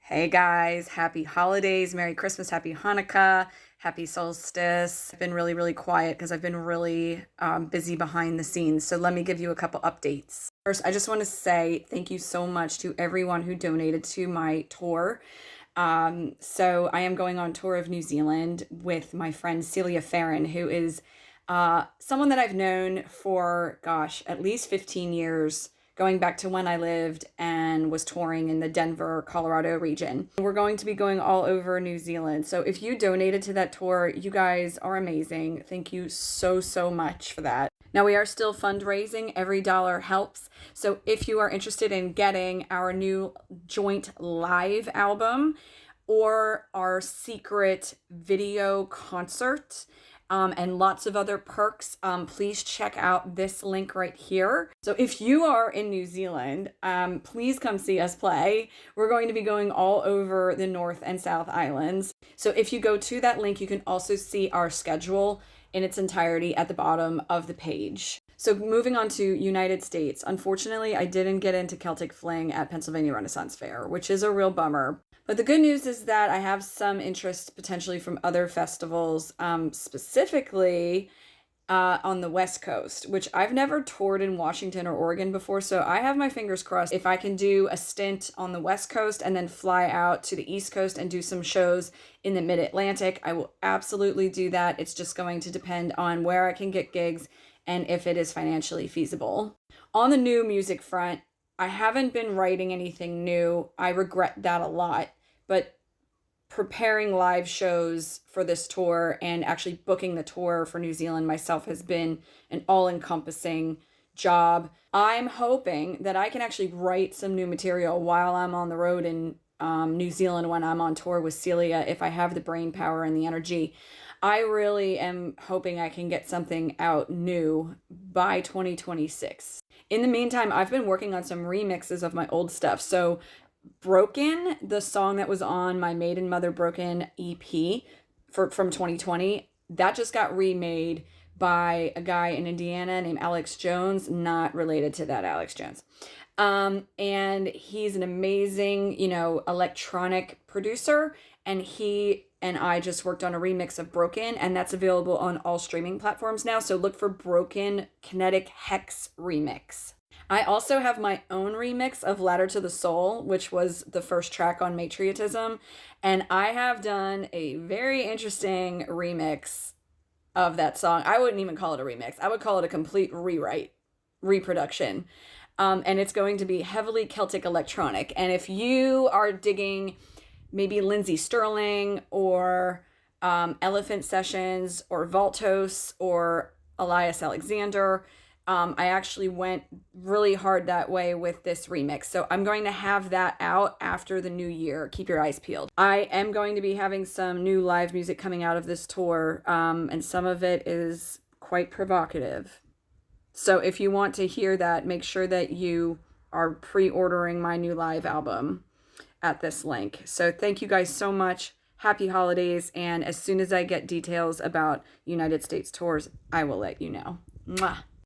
Hey guys, happy holidays, Merry Christmas, Happy Hanukkah, Happy Solstice. I've been really quiet because I've been really busy behind the scenes. So let me give you a couple updates. First, I just want to say thank you so much to everyone who donated to my tour. So I am going on tour of New Zealand with my friend Celia Farron, who is someone that I've known for, gosh, at least 15 years, going back to when I lived and was touring in the Denver, Colorado region. We're going to be going all over New Zealand. So if you donated to that tour, you guys are amazing. Thank you so much for that. Now, we are still fundraising. Every dollar helps. So if you are interested in getting our new joint live album or our secret video concert, and lots of other perks, please check out this link right here. So if you are in New Zealand, please come see us play. We're going to be going all over the North and South Islands. So if you go to that link, you can also see our schedule in its entirety at the bottom of the page. So moving on to United States, unfortunately, I didn't get into Celtic Fling at Pennsylvania Renaissance Fair, which is a real bummer. But the good news is that I have some interest potentially from other festivals, specifically on the West Coast, which I've never toured in Washington or Oregon before. So I have my fingers crossed if I can do a stint on the West Coast and then fly out to the East Coast and do some shows in the Mid-Atlantic. I will absolutely do that. It's just going to depend on where I can get gigs and if it is financially feasible. On the new music front, I haven't been writing anything new. I regret that a lot. But preparing live shows for this tour and actually booking the tour for New Zealand myself has been an all-encompassing job. I'm hoping that I can actually write some new material while I'm on the road in New Zealand when I'm on tour with Celia, if I have the brain power and the energy. I really am hoping I can get something out new by 2026. In the meantime, I've been working on some remixes of my old stuff. So Broken, the song that was on my Maiden Mother Broken EP from 2020, that just got remade by a guy in Indiana named Alex Jones, not related to that Alex Jones. And he's an amazing, electronic producer, and he and I just worked on a remix of Broken, and that's available on all streaming platforms now. So look for Broken Kinetic Hex Remix. I also have my own remix of Ladder to the Soul, which was the first track on Matriotism. And I have done a very interesting remix of that song. I wouldn't even call it a remix. I would call it a complete reproduction. And it's going to be heavily Celtic electronic. And if you are digging maybe Lindsey Sterling or Elephant Sessions or Valtos or Elias Alexander, I actually went really hard that way with this remix. So I'm going to have that out after the new year. Keep your eyes peeled. I am going to be having some new live music coming out of this tour, and some of it is quite provocative. So if you want to hear that, make sure that you are pre-ordering my new live album at this link. So thank you guys so much. Happy holidays. And as soon as I get details about United States tours, I will let you know. Mwah.